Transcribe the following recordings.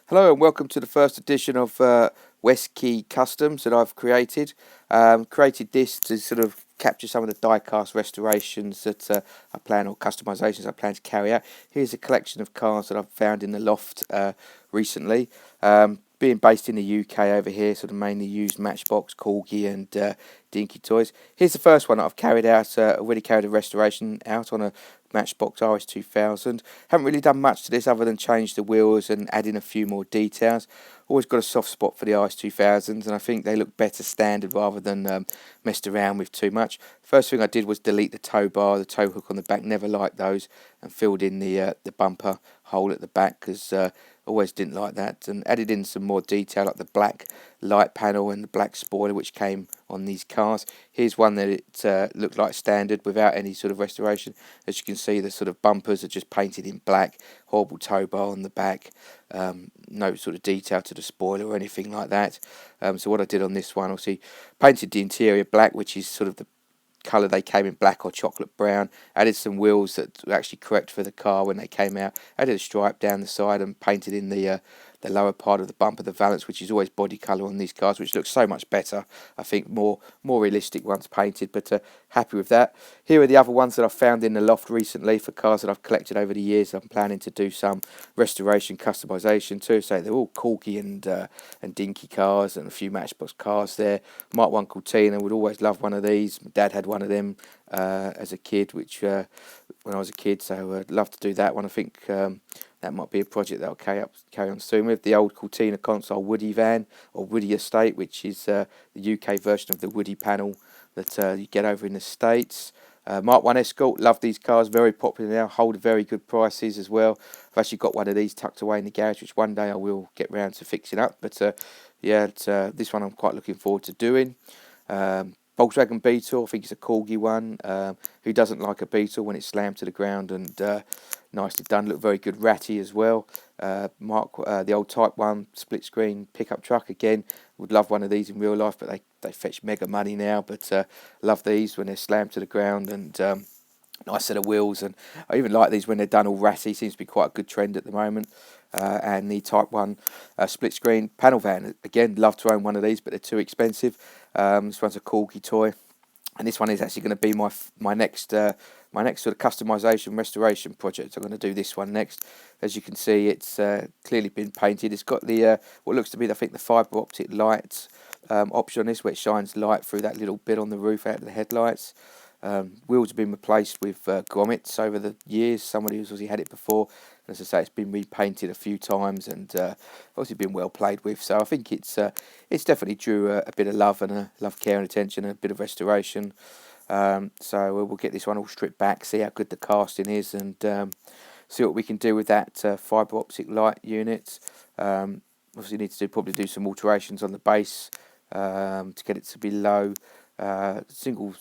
Hello and welcome to the first edition of West Key Customs that I've created. Created this to sort of capture some of the diecast restorations that I plan, or customisations I plan to carry out. Here's a collection of cars that I've found in the loft recently. Being based in the UK over here, sort of mainly used Matchbox, Corgi and Dinky toys. Here's the first one that I've carried out, already carried a restoration out on a Matchbox RS2000. Haven't really done much to this other than change the wheels and add in a few more details. Always got a soft spot for the RS2000s, and I think they look better standard rather than messed around with too much. First thing I did was delete the tow bar, the tow hook on the back. Never liked those, and filled in the bumper hole at the back because always didn't like that, and added in some more detail like the black light panel and the black spoiler which came on these cars. Here's one that it looked like standard without any sort of restoration. As you can see, the sort of bumpers are just painted in black, horrible tow bar on the back, no sort of detail to the spoiler or anything like that. So what I did on this one, obviously painted the interior black, which is sort of the colour they came in, black or chocolate brown. Added some wheels that were actually correct for the car when they came out. Added a stripe down the side and painted in the lower part of the bumper, the valance, which is always body colour on these cars, which looks so much better. I think more realistic once painted, but happy with that. Here are the other ones that I've found in the loft recently for cars that I've collected over the years. I'm planning to do some restoration customisation too. So they're all Corgi and Dinky cars and a few Matchbox cars there. Mark 1 Cortina, would always love one of these. My dad had one of them as a kid, which when I was a kid, so I'd love to do that one. I think that might be a project that I'll carry on soon with. The old Cortina console Woody van, or Woody Estate, which is the UK version of the Woody panel that you get over in the States. Mark 1 Escort, love these cars, very popular now, hold very good prices as well. I've actually got one of these tucked away in the garage, which one day I will get round to fixing up. But yeah, this one I'm quite looking forward to doing. Volkswagen Beetle, I think it's a Corgi one. Who doesn't like a Beetle when it's slammed to the ground, and nicely done, look very good. Ratty as well. The old Type 1 split screen pickup truck, again, would love one of these in real life, but they fetch mega money now, but love these when they're slammed to the ground, and nice set of wheels. And I even like these when they're done all ratty, seems to be quite a good trend at the moment. And the Type 1 split screen panel van, again, love to own one of these, but they're too expensive. This one's a Corgi toy, and this one is actually going to be my next sort of customization restoration project. I'm going to do this one next. As you can see, it's clearly been painted. It's got the what looks to be, I think, the fibre optic light option on this, where it shines light through that little bit on the roof out of the headlights. Wheels have been replaced with grommets over the years. Somebody who's obviously had it before, and as I say, it's been repainted a few times, and obviously been well played with. So I think it's definitely drew a bit of love and care and attention, and a bit of restoration. So we'll get this one all stripped back, see how good the casting is, and see what we can do with that fibre optic light unit. Obviously need to probably do some alterations on the base to get it to be low. Single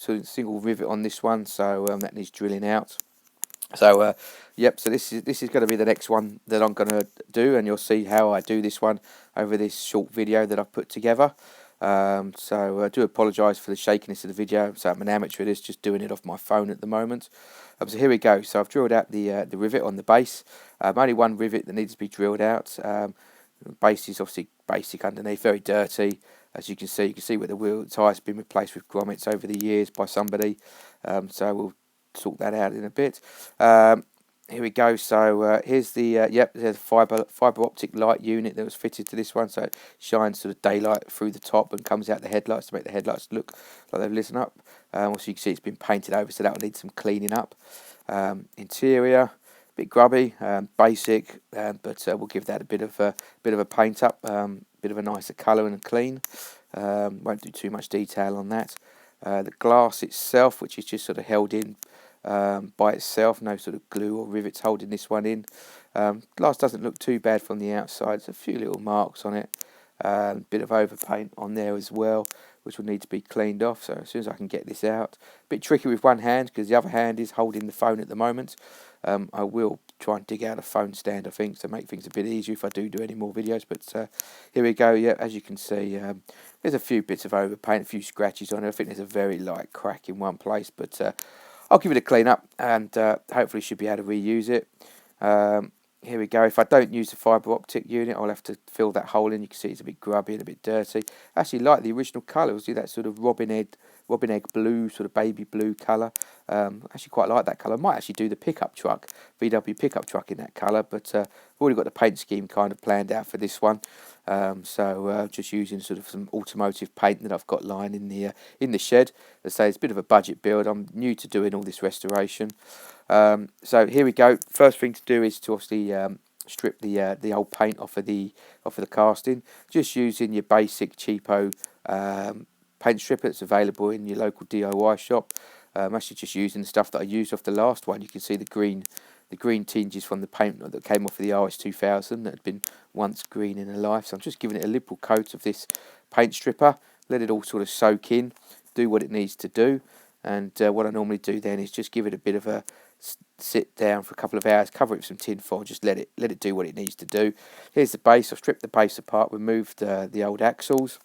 rivet on this one, so that needs drilling out. So yep, so this is going to be the next one that I'm going to do, and you'll see how I do this one over this short video that I've put together. So I do apologise for the shakiness of the video. So I'm an amateur at this, just doing it off my phone at the moment. So here we go. So I've drilled out the rivet on the base. Only one rivet that needs to be drilled out. The base is obviously basic underneath, very dirty. As you can see where the wheel tyres have been replaced with grommets over the years by somebody. So we'll sort that out in a bit. Here we go. So here's the there's a fibre optic light unit that was fitted to this one. So it shines sort of daylight through the top and comes out the headlights to make the headlights look like they've lit up. Also you can see it's been painted over, so that will need some cleaning up. Interior, bit grubby, basic, but we'll give that a bit of a paint up, bit of a nicer colour and clean. Won't do too much detail on that. The glass itself, which is just sort of held in by itself, no sort of glue or rivets holding this one in. Glass doesn't look too bad from the outside. There's a few little marks on it, bit of overpaint on there as well, which will need to be cleaned off. So as soon as I can get this out, a bit tricky with one hand because the other hand is holding the phone at the moment. I will try and dig out a phone stand, I think, to make things a bit easier if I do any more videos. But here we go. Yeah, as you can see, there's a few bits of overpaint, a few scratches on it. I think there's a very light crack in one place, but I'll give it a clean up, and hopefully should be able to reuse it. Here we go. If I don't use the fibre optic unit, I'll have to fill that hole in. You can see it's a bit grubby and a bit dirty. I actually like the original colour. See that sort of robin egg blue, sort of baby blue colour. Actually quite like that colour. I might actually do the pickup truck, VW pickup truck in that colour, but I've already got the paint scheme kind of planned out for this one. So just using sort of some automotive paint that I've got lying in the shed. As I say, it's a bit of a budget build. I'm new to doing all this restoration. So here we go. First thing to do is to obviously strip the old paint off of the casting. Just using your basic cheapo paint stripper that's available in your local DIY shop. I'm actually just using the stuff that I used off the last one. You can see the green tinges from the paint that came off of the RS2000 that had been once green in a life. So I'm just giving it a liberal coat of this paint stripper. Let it all sort of soak in, do what it needs to do. And what I normally do then is just give it a bit of a sit down for a couple of hours, cover it with some tin foil, just let it do what it needs to do. Here's the base. I've stripped the base apart, removed the old axles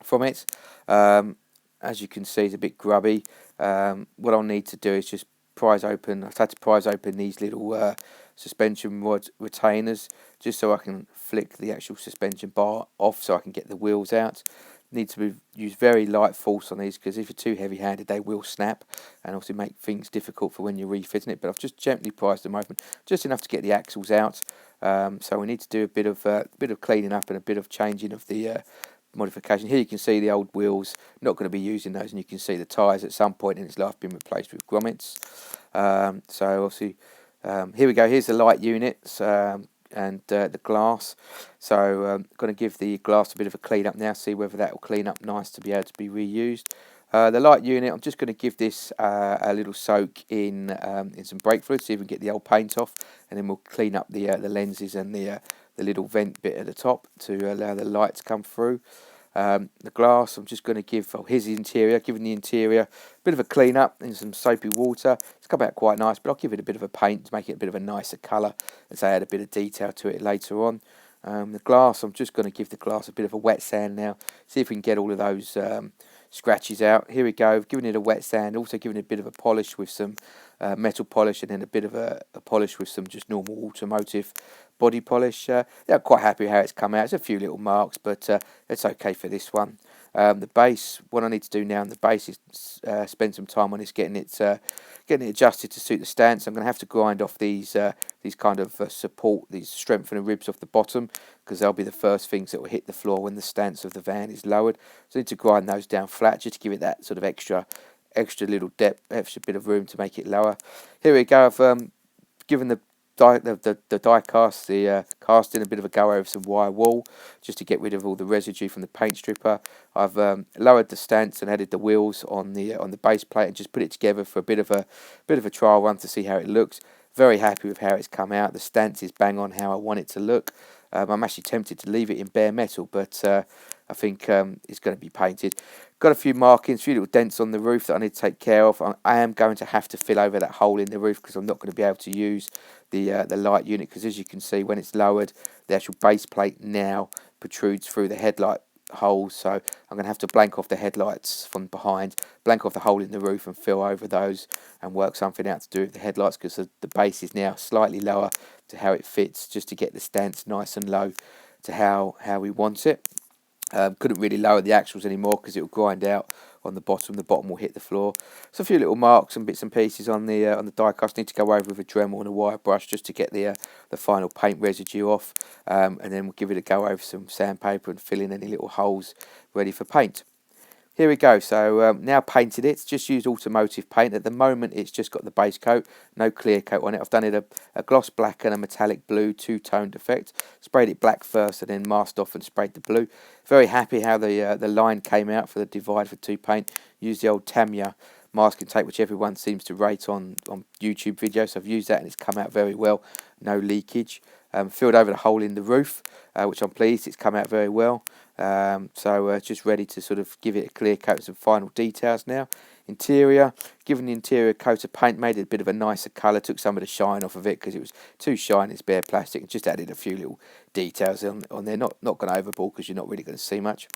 from it. As you can see, it's a bit grubby. What I'll need to do is just prise open. I've had to prise open these little suspension rod retainers just so I can flick the actual suspension bar off so I can get the wheels out. Need to use very light force on these because if you're too heavy-handed they will snap and obviously make things difficult for when you're refitting it. But I've just gently prised them open, just enough to get the axles out. So we need to do a bit of cleaning up and a bit of changing of the modification. Here you can see the old wheels, not going to be using those, and you can see the tyres at some point in its life being replaced with grommets. So obviously here we go. Here's the light units and the glass. So I'm going to give the glass a bit of a clean up now, see whether that will clean up nice to be able to be reused. The light unit, I'm just going to give this a little soak in some brake fluid, see if we can get the old paint off, and then we'll clean up the lenses and the little vent bit at the top to allow the light to come through. The glass, I'm just going to give, here's the interior, giving the interior a bit of a clean up in some soapy water. It's come out quite nice, but I'll give it a bit of a paint to make it a bit of a nicer colour as I add a bit of detail to it later on. The glass, I'm just going to give the glass a bit of a wet sand now, see if we can get all of those scratches out. Here we go, giving it a wet sand, also giving it a bit of a polish with some metal polish, and then a bit of a polish with some just normal automotive body polish. Yeah, I'm quite happy how it's come out. It's a few little marks, but it's okay for this one. The base, what I need to do now on the base is spend some time on this, getting it adjusted to suit the stance. I'm going to have to grind off these kind of support, these strengthening ribs off the bottom, because they'll be the first things that will hit the floor when the stance of the van is lowered. So I need to grind those down flat just to give it that sort of extra little depth, extra bit of room to make it lower. Here we go. I've given the die cast, the casting a bit of a go over some wire wool just to get rid of all the residue from the paint stripper. I've lowered the stance and added the wheels on the base plate and just put it together for a bit of a trial run to see how it looks. Very happy with how it's come out. The stance is bang on how I want it to look. I'm actually tempted to leave it in bare metal, but I think it's going to be painted. Got a few markings, a few little dents on the roof that I need to take care of. I am going to have to fill over that hole in the roof because I'm not going to be able to use the light unit, because as you can see, when it's lowered, the actual base plate now protrudes through the headlight holes. So I'm going to have to blank off the headlights from behind, blank off the hole in the roof and fill over those and work something out to do with the headlights, because the base is now slightly lower to how it fits, just to get the stance nice and low to how we want it. Couldn't really lower the axles anymore because it will grind out on the bottom. The bottom will hit the floor. So a few little marks and bits and pieces on the die cast. Need to go over with a Dremel and a wire brush just to get the final paint residue off, and then we'll give it a go over some sandpaper and fill in any little holes ready for paint. Here we go. So now painted it. Just used automotive paint. At the moment it's just got the base coat, no clear coat on it. I've done it a gloss black and a metallic blue two-toned effect. Sprayed it black first and then masked off and sprayed the blue. Very happy how the line came out for the divide for two paint. Used the old Tamiya masking tape, which everyone seems to rate on YouTube videos. So I've used that and it's come out very well. No leakage. Filled over the hole in the roof, which I'm pleased it's come out very well. So it's just ready to sort of give it a clear coat with some final details now. Interior, given the interior coat of paint, made it a bit of a nicer colour, took some of the shine off of it because it was too shiny, it's bare plastic, and just added a few little details on there, not gone overboard because you're not really going to see much.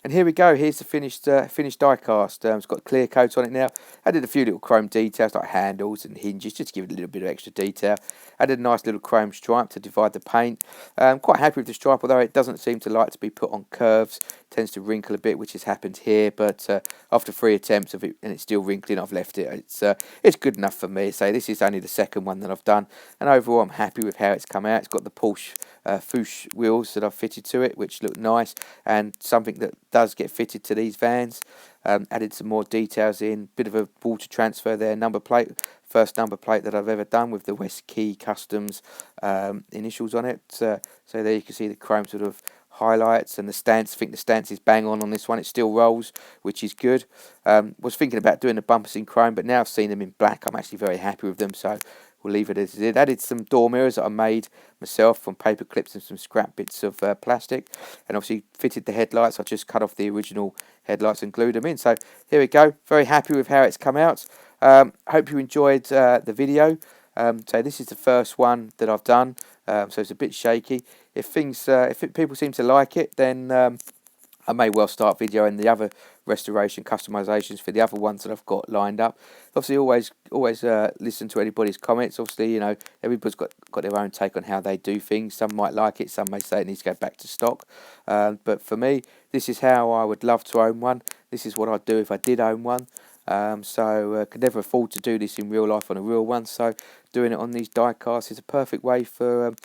And here we go. Here's the finished diecast. It's got clear coat on it now. Added a few little chrome details like handles and hinges just to give it a little bit of extra detail. Added a nice little chrome stripe to divide the paint. Quite happy with the stripe, although it doesn't seem to like to be put on curves. Tends to wrinkle a bit, which has happened here. But after 3 attempts of it, and it's still wrinkling, I've left it. It's good enough for me. So this is only the second one that I've done, and overall I'm happy with how it's come out. It's got the Porsche Fouche wheels that I've fitted to it, which look nice, and something that does get fitted to these vans. Added some more details in, bit of a water transfer there, number plate, first number plate that I've ever done with the West Key Customs initials on it. So there you can see the chrome sort of highlights, and the stance. I think the stance is bang on this one. It still rolls, which is good. Was thinking about doing the bumpers in chrome, but now I've seen them in black, I'm actually very happy with them, so we'll leave it as it is. Added some door mirrors that I made myself from paper clips and some scrap bits of plastic, and obviously fitted the headlights. I just cut off the original headlights and glued them in. So here we go. Very happy with how it's come out. Hope you enjoyed the video. So this is the first one that I've done, so it's a bit shaky. If people seem to like it, then I may well start videoing the other restoration customizations for the other ones that I've got lined up. Obviously, always listen to anybody's comments. Obviously, you know, everybody's got their own take on how they do things. Some might like it, some may say it needs to go back to stock. But for me, this is how I would love to own one. This is what I'd do if I did own one. Could never afford to do this in real life on a real one. So doing it on these die-casts is a perfect way for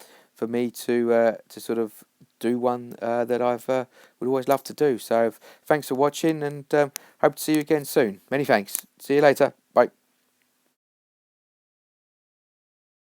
me to sort of do one that I've would always love to do. So thanks for watching, and hope to see you again soon. Many thanks. See you later.